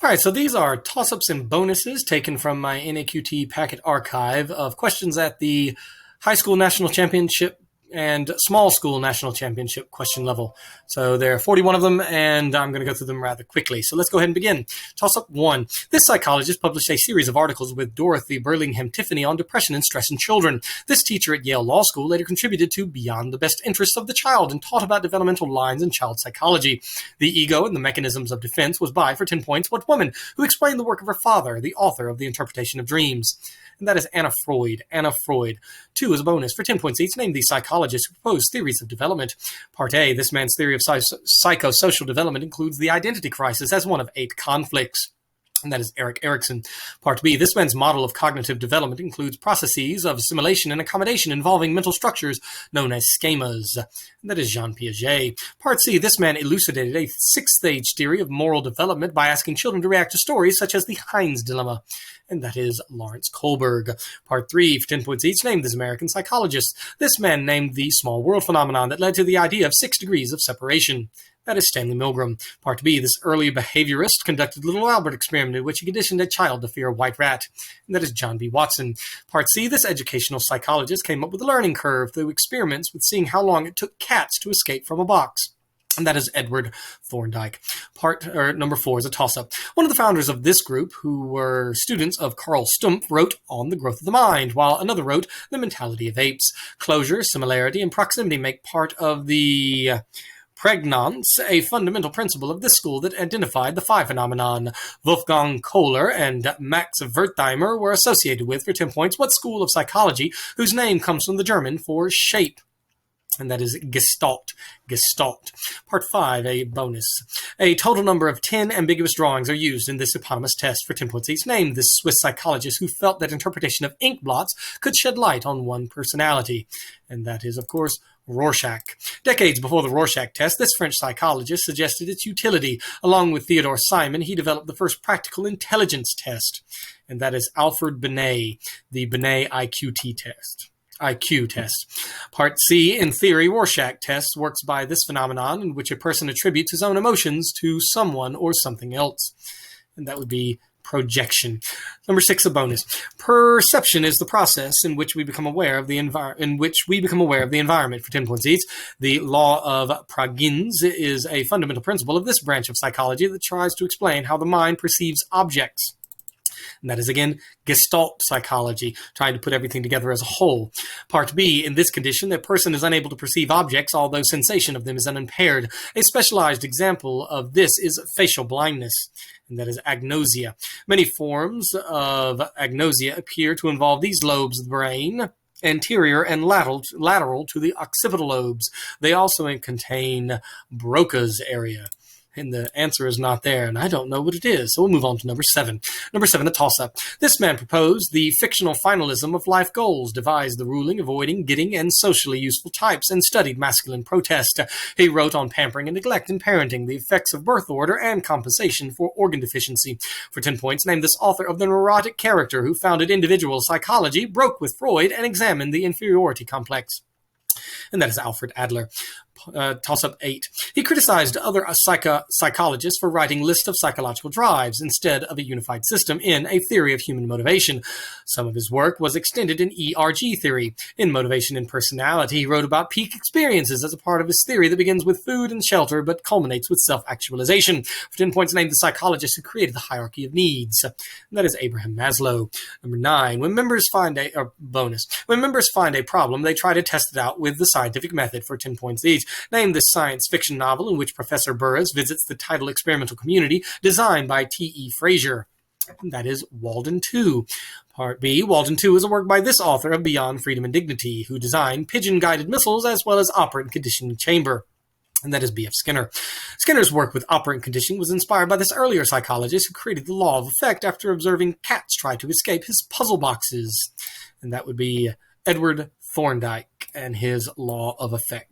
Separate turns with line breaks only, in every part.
All right, so these are toss-ups and bonuses taken from my NAQT packet archive of questions at the high school national championship and small school national championship question level. So there are 41 of them, and I'm going to go through them rather quickly. So let's go ahead and begin. Toss-up 1. This psychologist published a series of articles with Dorothy Burlingham Tiffany on depression and stress in children. This teacher at Yale Law School later contributed to Beyond the Best Interests of the Child and taught about developmental lines in child psychology. The Ego and the Mechanisms of Defense was by, for 10 points, What Woman, who explained the work of her father, the author of The Interpretation of Dreams. And that is Anna Freud. Anna Freud. 2 is a bonus. For 10 points each, name the psychologist who proposed theories of development. Part A, this man's theory of psychosocial development includes the identity crisis as one of 8 conflicts. And that is Erik Erikson. Part B, this man's model of cognitive development includes processes of assimilation and accommodation involving mental structures known as schemas. And that is Jean Piaget. Part C, this man elucidated a 6-stage theory of moral development by asking children to react to stories such as the Heinz dilemma. And that is Lawrence Kohlberg. Part 3, for 10 points each, name this American psychologist. This man named the small world phenomenon that led to the idea of 6 degrees of separation. That is Stanley Milgram. Part B, this early behaviorist conducted the Little Albert experiment in which he conditioned a child to fear a white rat. And that is John B. Watson. Part C, this educational psychologist came up with a learning curve through experiments with seeing how long it took cats to escape from a box. And that is Edward Thorndike. Number 4 is a toss-up. One of the founders of this group, who were students of Carl Stumpf, wrote On the Growth of the Mind, while another wrote The Mentality of Apes. Closure, similarity, and proximity make part of the pregnance, a fundamental principle of this school that identified the phi phenomenon. Wolfgang Kohler and Max Wertheimer were associated with, for 10 points, what school of psychology whose name comes from the German for shape? And that is Gestalt. Gestalt. Part 5, a bonus. A total number of 10 ambiguous drawings are used in this eponymous test for 10 points each. Name this Swiss psychologist who felt that interpretation of ink blots could shed light on one personality. And that is, of course, Rorschach. Decades before the Rorschach test, this French psychologist suggested its utility. Along with Theodore Simon, he developed the first practical intelligence test. And that is Alfred Binet, the Binet IQT test. IQ test. Part C, in theory, Rorschach test works by this phenomenon in which a person attributes his own emotions to someone or something else. And that would be projection. Number 6, a bonus. Perception is the process in which we become aware of the environment. For 10 points each. The law of Pragens is a fundamental principle of this branch of psychology that tries to explain how the mind perceives objects. And that is, again, Gestalt psychology, trying to put everything together as a whole. Part B, in this condition, the person is unable to perceive objects, although sensation of them is unimpaired. A specialized example of this is facial blindness, and that is agnosia. Many forms of agnosia appear to involve these lobes of the brain, anterior and lateral to the occipital lobes. They also contain Broca's area. And the answer is not there, and I don't know what it is. So we'll move on to number 7. Number 7, a toss-up. This man proposed the fictional finalism of life goals, devised the ruling, avoiding, getting, and socially useful types, and studied masculine protest. He wrote on pampering and neglect in parenting, the effects of birth order, and compensation for organ deficiency. For 10 points, name this author of the neurotic character who founded individual psychology, broke with Freud, and examined the inferiority complex. And that is Alfred Adler. Toss-up 8. He criticized other psychologists for writing lists of psychological drives instead of a unified system in A Theory of Human Motivation. Some of his work was extended in ERG theory. In Motivation and Personality, he wrote about peak experiences as a part of his theory that begins with food and shelter but culminates with self-actualization. For 10 points, named the psychologist who created the hierarchy of needs. And that is Abraham Maslow. Number 9. When members find a problem, they try to test it out with the scientific method for 10 points each. Name this science fiction novel in which Professor Burroughs visits the tidal experimental community designed by T.E. Fraser. And that is Walden 2. Part B, Walden 2 is a work by this author of Beyond Freedom and Dignity, who designed pigeon-guided missiles as well as operant conditioning chamber. And that is B.F. Skinner. Skinner's work with operant conditioning was inspired by this earlier psychologist who created the law of effect after observing cats try to escape his puzzle boxes. And that would be Edward Thorndike and his law of effect.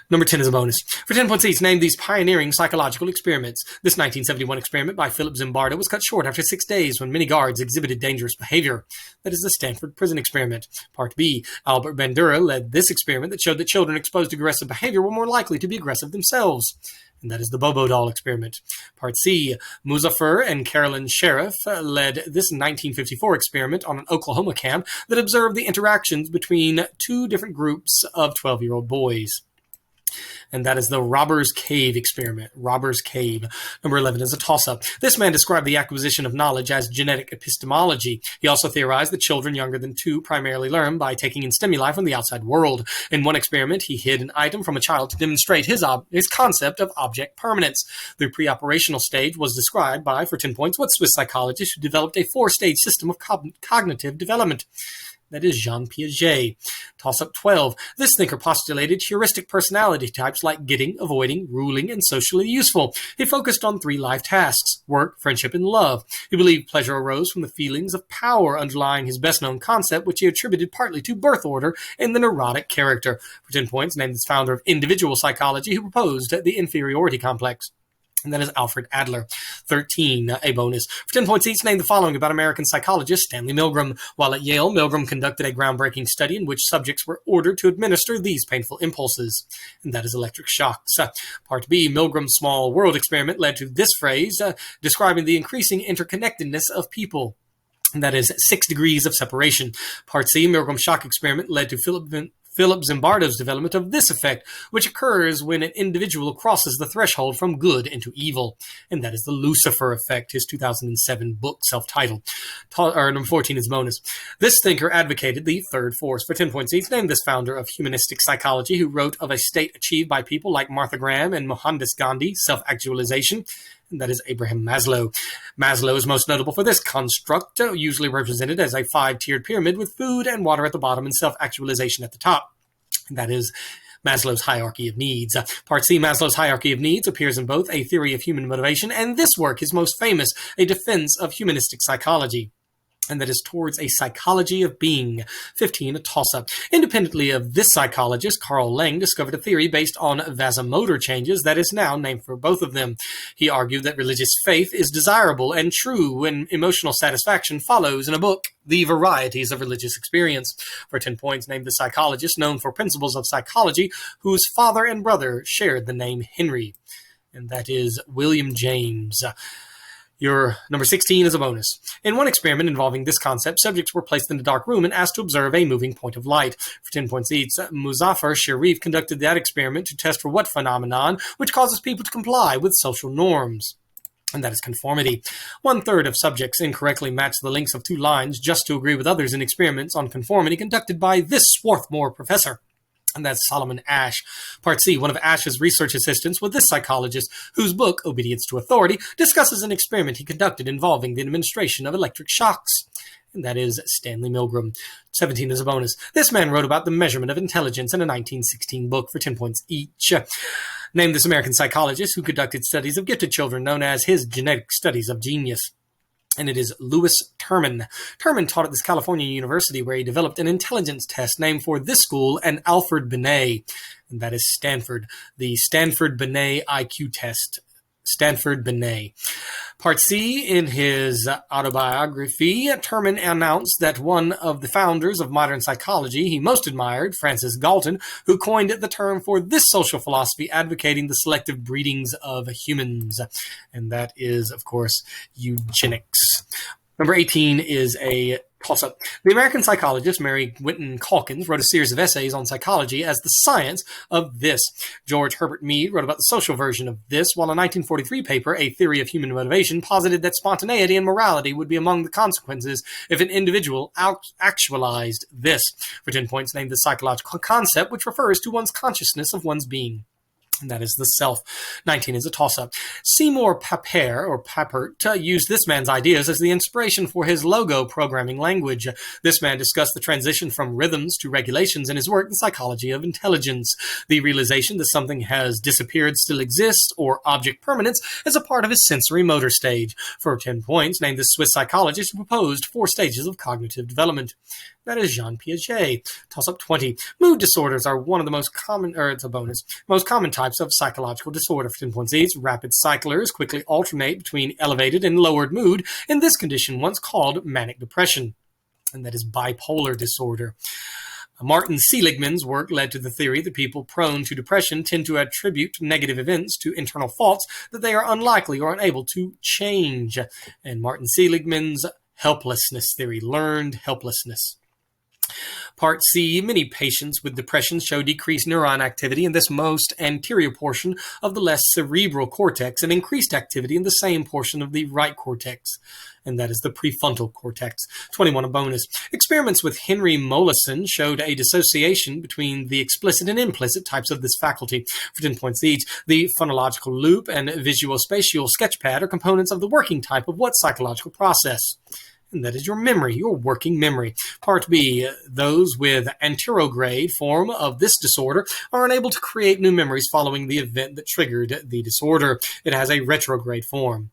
Number 10 is a bonus. For 10 points each, name these pioneering psychological experiments. This 1971 experiment by Philip Zimbardo was cut short after 6 days when many guards exhibited dangerous behavior. That is the Stanford Prison Experiment. Part B, Albert Bandura led this experiment that showed that children exposed to aggressive behavior were more likely to be aggressive themselves. and that is the Bobo doll experiment. Part C, Muzaffar and Carolyn Sheriff led this 1954 experiment on an Oklahoma camp that observed the interactions between two different groups of 12-year-old boys. And that is the Robbers Cave experiment. Robbers Cave. Number 11 is a toss-up. This man described the acquisition of knowledge as genetic epistemology. He also theorized that children younger than 2 primarily learn by taking in stimuli from the outside world. In one experiment, he hid an item from a child to demonstrate his concept of object permanence. The pre-operational stage was described by, for 10 points, what Swiss psychologist who developed a 4-stage system of cognitive development. That is Jean Piaget. Toss-up 12. This thinker postulated heuristic personality types like getting, avoiding, ruling, and socially useful. He focused on 3 life tasks: work, friendship, and love. He believed pleasure arose from the feelings of power underlying his best-known concept, which he attributed partly to birth order and the neurotic character. For 10 points, named as founder of individual psychology, who proposed the inferiority complex. And that is Alfred Adler. 13, a bonus. For 10 points each, name the following about American psychologist Stanley Milgram. While at Yale, Milgram conducted a groundbreaking study in which subjects were ordered to administer these painful impulses. And that is electric shocks. Part B, Milgram's small world experiment led to this phrase, describing the increasing interconnectedness of people. And that is 6 degrees of separation. Part C, Milgram's shock experiment led to Philip Zimbardo's development of this effect, which occurs when an individual crosses the threshold from good into evil. And that is the Lucifer effect, his 2007 book, self-titled. Number 14 is bonus. This thinker advocated the third force. For 10 points each, named this founder of humanistic psychology, who wrote of a state achieved by people like Martha Graham and Mohandas Gandhi, self-actualization. And that is Abraham Maslow. Maslow is most notable for this construct, usually represented as a 5-tiered pyramid with food and water at the bottom and self-actualization at the top. And that is Maslow's hierarchy of needs. Part C, Maslow's hierarchy of needs, appears in both A Theory of Human Motivation and this work, his most famous, A Defense of Humanistic Psychology. And that is Towards a Psychology of Being. 15, a toss-up. Independently of this psychologist, Carl Lang discovered a theory based on vasomotor changes that is now named for both of them. He argued that religious faith is desirable and true when emotional satisfaction follows in a book, The Varieties of Religious Experience. For 10 points, named the psychologist known for principles of psychology whose father and brother shared the name Henry. And that is William James. Your number 16 is a bonus. In one experiment involving this concept, subjects were placed in a dark room and asked to observe a moving point of light. For 10 points each, Muzaffar Sharif conducted that experiment to test for what phenomenon which causes people to comply with social norms. And that is conformity. 1/3 of subjects incorrectly matched the lengths of 2 lines just to agree with others in experiments on conformity conducted by this Swarthmore professor. And that's Solomon Asch. Part C, one of Asch's research assistants was this psychologist, whose book, Obedience to Authority, discusses an experiment he conducted involving the administration of electric shocks. And that is Stanley Milgram. 17 is a bonus. This man wrote about the measurement of intelligence in a 1916 book. For 10 points each. Name this American psychologist who conducted studies of gifted children known as his Genetic Studies of Genius. And it is Louis Terman. Terman taught at this California university where he developed an intelligence test named for this school and Alfred Binet. And that is Stanford. The Stanford-Binet IQ test. Stanford-Binet. Part C, in his autobiography, Terman announced that one of the founders of modern psychology he most admired, Francis Galton, who coined the term for this social philosophy advocating the selective breedings of humans. And that is, of course, eugenics. Number 18 is a toss-up. The American psychologist Mary Winton Calkins wrote a series of essays on psychology as the science of this. George Herbert Mead wrote about the social version of this, while a 1943 paper, A Theory of Human Motivation, posited that spontaneity and morality would be among the consequences if an individual actualized this. For 10 points, named the psychological concept, which refers to one's consciousness of one's being. And that is the self. 19 is a toss-up. Seymour Papert used this man's ideas as the inspiration for his logo programming language. This man discussed the transition from rhythms to regulations in his work, The Psychology of Intelligence. The realization that something has disappeared, still exists, or object permanence is a part of his sensory motor stage. For 10 points, named the Swiss psychologist who proposed 4 stages of cognitive development. That is Jean Piaget. Toss-up 20. Mood disorders are one of the most common, it's a bonus, most common types of psychological disorder. For 10 points each, rapid cyclers quickly alternate between elevated and lowered mood in this condition once called manic depression. And that is bipolar disorder. Martin Seligman's work led to the theory that people prone to depression tend to attribute negative events to internal faults that they are unlikely or unable to change. And Martin Seligman's helplessness theory, learned helplessness. Part C, many patients with depression show decreased neuron activity in this most anterior portion of the left cerebral cortex and increased activity in the same portion of the right cortex, and that is the prefrontal cortex. 21, a bonus. Experiments with Henry Mollison showed a dissociation between the explicit and implicit types of this faculty. For 10 points each, the phonological loop and visuospatial sketchpad are components of the working type of what psychological process? And that is your memory, your working memory. Part B, those with anterograde form of this disorder are unable to create new memories following the event that triggered the disorder. It has a retrograde form,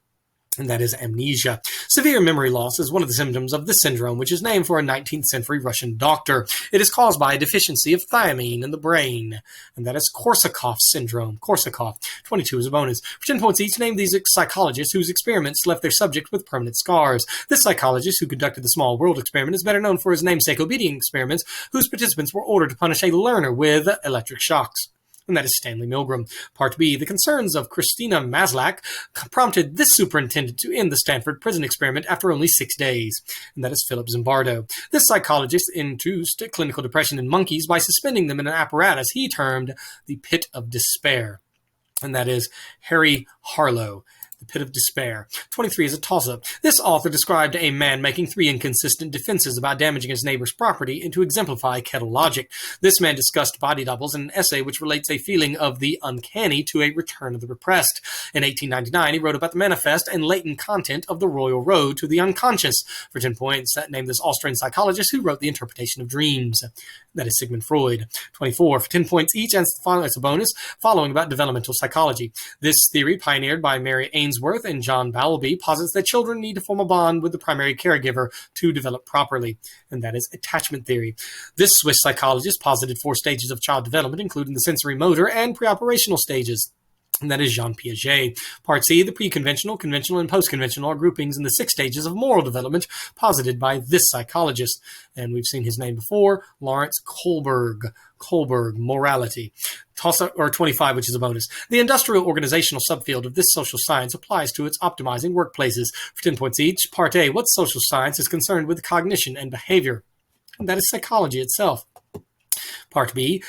and that is amnesia. Severe memory loss is one of the symptoms of this syndrome, which is named for a 19th century Russian doctor. It is caused by a deficiency of thiamine in the brain, and that is Korsakoff syndrome. Korsakoff. 22 is a bonus. For 10 points each, name these psychologists whose experiments left their subject with permanent scars. This psychologist, who conducted the Small World experiment, is better known for his namesake obedient experiments, whose participants were ordered to punish a learner with electric shocks. And that is Stanley Milgram. Part B, the concerns of Christina Maslach prompted this superintendent to end the Stanford prison experiment after only 6 days. And that is Philip Zimbardo. This psychologist induced clinical depression in monkeys by suspending them in an apparatus he termed the pit of despair. And that is Harry Harlow. The pit of despair. 23 is a toss-up. This author described a man making 3 inconsistent defenses about damaging his neighbor's property and to exemplify kettle logic. This man discussed body doubles in an essay which relates a feeling of the uncanny to a return of the repressed. In 1899, he wrote about the manifest and latent content of the Royal Road to the unconscious. For 10 points, name this Austrian psychologist who wrote The Interpretation of Dreams. That is Sigmund Freud. 24 for 10 points each, and as a bonus, following about developmental psychology. This theory, pioneered by Mary Ainsworth and John Bowlby, posits that children need to form a bond with the primary caregiver to develop properly, and that is attachment theory. This Swiss psychologist posited 4 stages of child development, including the sensory motor and preoperational stages. And that is Jean Piaget. Part C, the pre-conventional, conventional, and post-conventional are groupings in the 6 stages of moral development posited by this psychologist. And we've seen his name before, Lawrence Kohlberg. Kohlberg, morality. Tossup, or 25, which is a bonus. The industrial organizational subfield of this social science applies to its optimizing workplaces. For 10 points each, Part A, what social science is concerned with cognition and behavior? And that is psychology itself. Part B,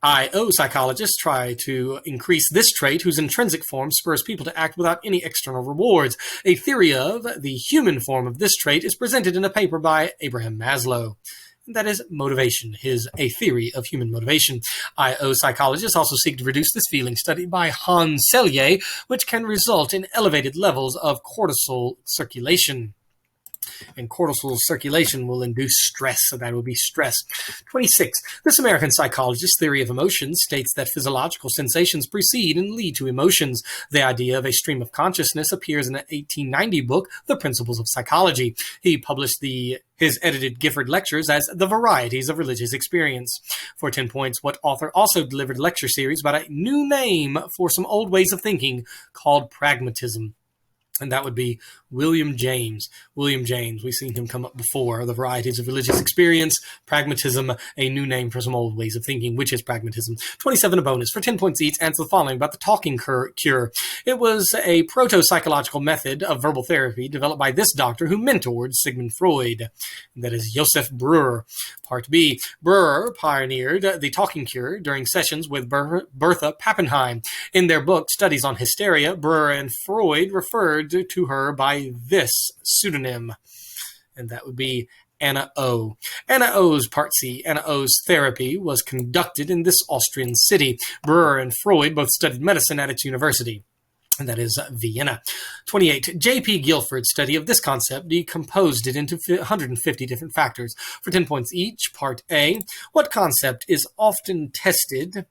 I.O. psychologists try to increase this trait whose intrinsic form spurs people to act without any external rewards. A theory of the human form of this trait is presented in a paper by Abraham Maslow. That is motivation, A Theory of Human Motivation. I.O. psychologists also seek to reduce this feeling studied by Hans Selye, which can result in elevated levels of cortisol circulation. And cortisol circulation will induce stress, so that will be stress. 26. This American psychologist's theory of emotions states that physiological sensations precede and lead to emotions. The idea of a stream of consciousness appears in an 1890 book, The Principles of Psychology. He published his edited Gifford lectures as The Varieties of Religious Experience. For 10 points, what author also delivered a lecture series about a new name for some old ways of thinking called pragmatism? And that would be William James. William James, we've seen him come up before. The Varieties of Religious Experience, Pragmatism, a new name for some old ways of thinking, which is pragmatism. 27, a bonus. For 10 points each, answer the following about the talking cure. It was a proto-psychological method of verbal therapy developed by this doctor who mentored Sigmund Freud. And that is Josef Breuer. Part B, Breuer pioneered the talking cure during sessions with Bertha Pappenheim. In their book, Studies on Hysteria, Breuer and Freud referred to her by this pseudonym, and that would be Anna O. Anna O's Part C. Anna O's therapy was conducted in this Austrian city. Breuer and Freud both studied medicine at its university, and that is Vienna. 28. J.P. Guilford's study of this concept decomposed it into 150 different factors. For 10 points each, Part A, what concept is often tested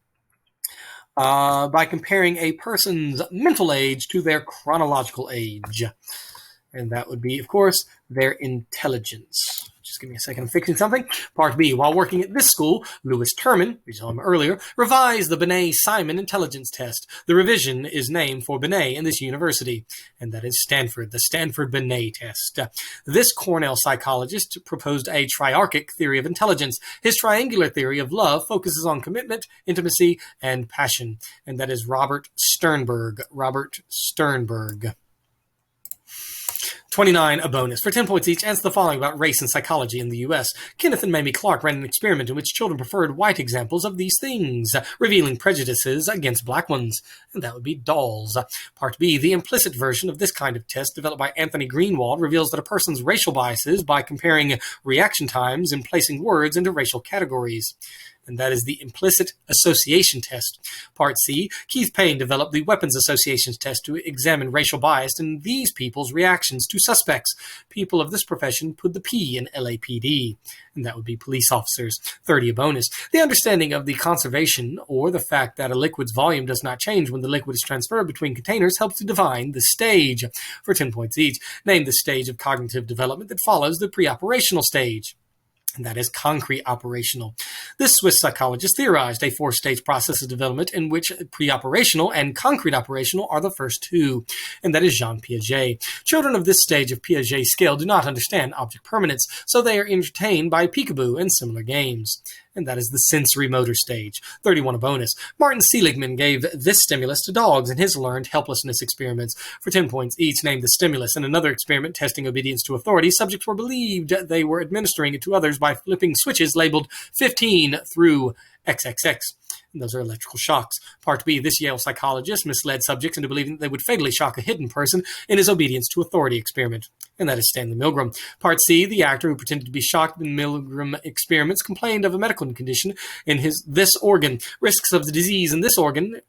by comparing a person's mental age to their chronological age? And that would be, of course, their intelligence, which is Just give me a second, I'm fixing something. Part B, while working at this school, Louis Terman, we saw him earlier, revised the Binet-Simon intelligence test. The revision is named for Binet in this university, and that is Stanford, the Stanford Binet test. This Cornell psychologist proposed a triarchic theory of intelligence. His triangular theory of love focuses on commitment, intimacy, and passion, and that is Robert Sternberg. Robert Sternberg. 29, a bonus. For 10 points each, answer the following about race and psychology in the U.S. Kenneth and Mamie Clark ran an experiment in which children preferred white examples of these things, revealing prejudices against black ones. And that would be dolls. Part B, the implicit version of this kind of test developed by Anthony Greenwald reveals that a person's racial biases by comparing reaction times and placing words into racial categories. And that is the implicit association test. Part C, Keith Payne developed the weapons associations test to examine racial bias in these people's reactions to suspects. People of this profession put the P in LAPD, and that would be police officers. 30, a bonus. The understanding of the conservation, or the fact that a liquid's volume does not change when the liquid is transferred between containers, helps to define the stage. For 10 points each, name the stage of cognitive development that follows the pre-operational stage. And that is concrete operational. This Swiss psychologist theorized a four-stage process of development in which pre-operational and concrete operational are the first two, and that is Jean Piaget. Children of this stage of Piaget's scale do not understand object permanence, so they are entertained by peekaboo and similar games. And that is the sensory motor stage. 31, a bonus. Martin Seligman gave this stimulus to dogs in his learned helplessness experiments. For 10 points each, named the stimulus. In another experiment testing obedience to authority, subjects were believed they were administering it to others by flipping switches labeled 15 through XXX. And those are electrical shocks. Part B, this Yale psychologist misled subjects into believing that they would fatally shock a hidden person in his obedience to authority experiment. And that is Stanley Milgram. Part C, the actor who pretended to be shocked in Milgram experiments complained of a medical condition in this organ. Risks of the disease in this organ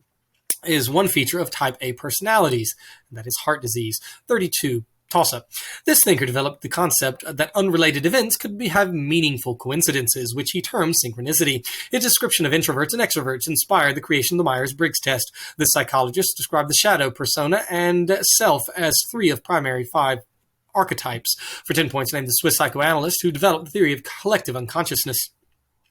is one feature of type A personalities. And that is heart disease. 32. Toss-up. This thinker developed the concept that unrelated events could have meaningful coincidences, which he termed synchronicity. His description of introverts and extroverts inspired the creation of the Myers-Briggs test. This psychologist described the shadow, persona, and self as three of primary five archetypes. For 10 points, named the Swiss psychoanalyst who developed the theory of collective unconsciousness.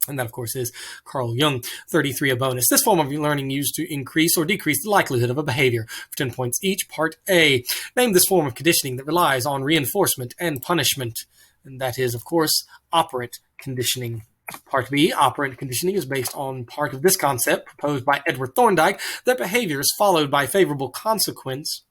And that, of course, is Carl Jung. 33, a bonus. This form of learning used to increase or decrease the likelihood of a behavior. For 10 points each. Part A. Name this form of conditioning that relies on reinforcement and punishment. And that is, of course, operant conditioning. Part B, operant conditioning, is based on part of this concept proposed by Edward Thorndike that behaviors followed by favorable consequence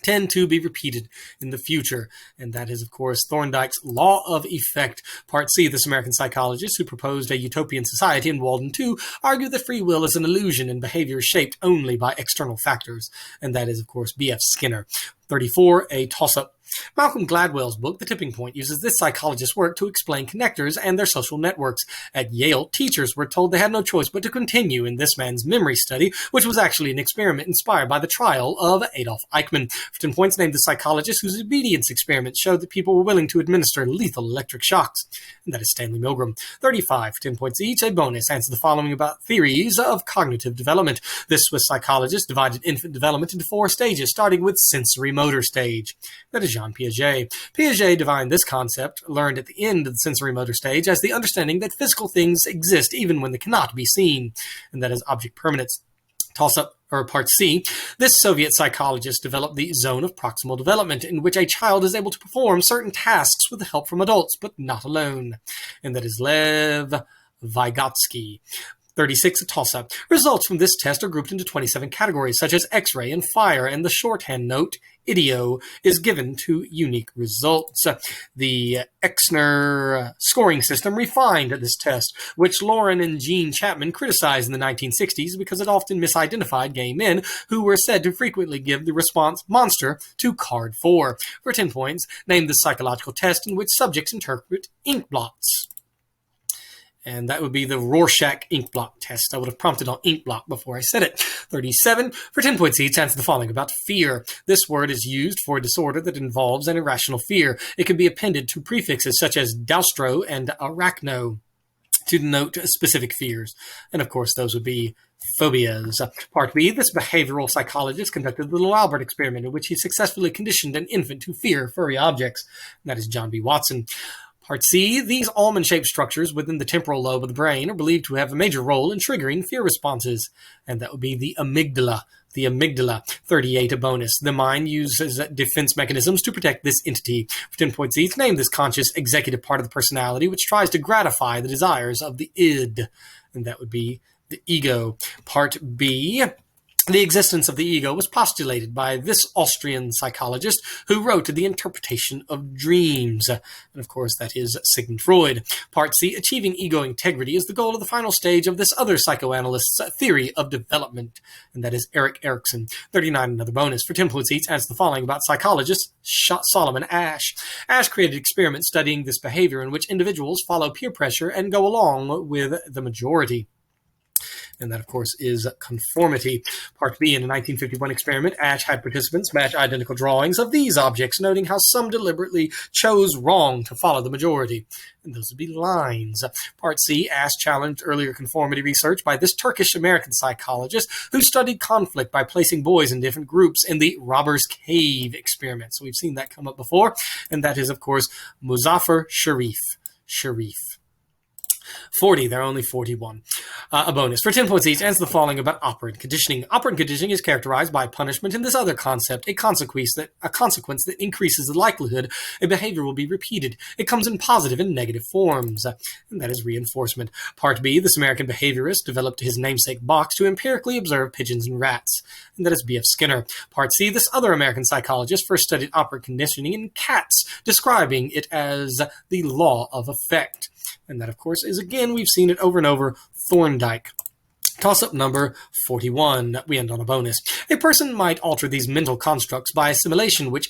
tend to be repeated in the future. And that is, of course, Thorndike's law of effect. Part C, this American psychologist who proposed a utopian society in Walden 2 argued that free will is an illusion and behavior is shaped only by external factors. And that is, of course, B.F. Skinner. 34, a toss-up. Malcolm Gladwell's book, The Tipping Point, uses this psychologist's work to explain connectors and their social networks. At Yale, teachers were told they had no choice but to continue in this man's memory study, which was actually an experiment inspired by the trial of Adolf Eichmann. For 10 points, named the psychologist whose obedience experiment showed that people were willing to administer lethal electric shocks. And that is Stanley Milgram. 35, for 10 points each, a bonus. Answer the following about theories of cognitive development. This Swiss psychologist divided infant development into four stages, starting with sensory motor stage. That is Jean Piaget. Piaget defined this concept, learned at the end of the sensory motor stage, as the understanding that physical things exist even when they cannot be seen, and that is object permanence. Toss-up, or Part C, this Soviet psychologist developed the zone of proximal development, in which a child is able to perform certain tasks with help from adults, but not alone, and that is Lev Vygotsky. 36, a toss-up. Results from this test are grouped into 27 categories, such as X-ray and fire, and the shorthand note, IDEO, is given to unique results. The Exner scoring system refined this test, which Lauren and Gene Chapman criticized in the 1960s because it often misidentified gay men who were said to frequently give the response monster to card 4. For 10 points, name the psychological test in which subjects interpret ink blots. And that would be the Rorschach ink blot test. I would have prompted on ink blot before I said it. 37, for 10 points each, answer the following about fear. This word is used for a disorder that involves an irrational fear. It can be appended to prefixes such as daustro and arachno to denote specific fears. And of course, those would be phobias. Part B, this behavioral psychologist conducted the little Albert experiment in which he successfully conditioned an infant to fear furry objects. And that is John B. Watson. Part C, these almond-shaped structures within the temporal lobe of the brain are believed to have a major role in triggering fear responses, and that would be the amygdala. The amygdala. 38, a bonus. The mind uses defense mechanisms to protect this entity. For 10 points each, name this conscious executive part of the personality which tries to gratify the desires of the id, and that would be the ego. Part B, the existence of the ego was postulated by this Austrian psychologist who wrote The Interpretation of Dreams. And of course, that is Sigmund Freud. Part C, achieving ego integrity is the goal of the final stage of this other psychoanalyst's theory of development. And that is Erik Erikson. 39, another bonus. For 10 points each, answer the following about psychologist Solomon Asch. Asch created experiments studying this behavior in which individuals follow peer pressure and go along with the majority. And that, of course, is conformity. Part B, in a 1951 experiment, Asch had participants match identical drawings of these objects, noting how some deliberately chose wrong to follow the majority. And those would be lines. Part C, Asch challenged earlier conformity research by this Turkish-American psychologist who studied conflict by placing boys in different groups in the Robber's Cave experiment. So we've seen that come up before. And that is, of course, Muzaffar Sharif. 40, there are only 41. A bonus. For 10 points each, answer the following about operant conditioning. Operant conditioning is characterized by punishment and this other concept, a consequence that increases the likelihood a behavior will be repeated. It comes in positive and negative forms, and that is reinforcement. Part B, this American behaviorist developed his namesake box to empirically observe pigeons and rats, and that is B.F. Skinner. Part C, this other American psychologist first studied operant conditioning in cats, describing it as the law of effect. And that, of course, is, again, we've seen it over and over, Thorndike. Toss-up number 41. We end on a bonus. A person might alter these mental constructs by assimilation, which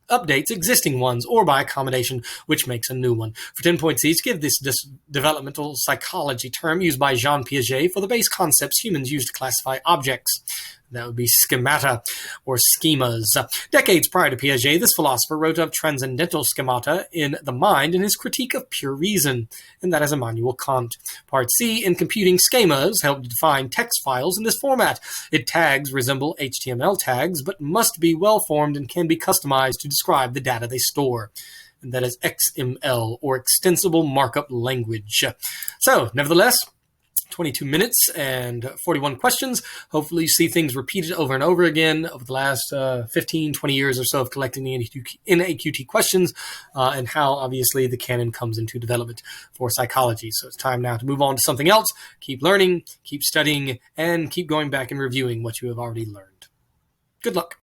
updates existing ones, or by accommodation, which makes a new one. For 10 points each, give this developmental psychology term used by Jean Piaget for the base concepts humans use to classify objects. That would be schemata or schemas. Decades prior to Piaget, this philosopher wrote of transcendental schemata in the mind in his critique of pure reason, and that is Immanuel Kant. Part C, in computing, schemas help to define text files in this format. Its tags resemble HTML tags, but must be well-formed and can be customized to describe the data they store. And that is XML, or Extensible Markup Language. So, nevertheless, 22 minutes and 41 questions. Hopefully you see things repeated over and over again over the last 15, 20 years or so of collecting the NAQT questions and how obviously the canon comes into development for psychology. So it's time now to move on to something else. Keep learning, keep studying, and keep going back and reviewing what you have already learned. Good luck.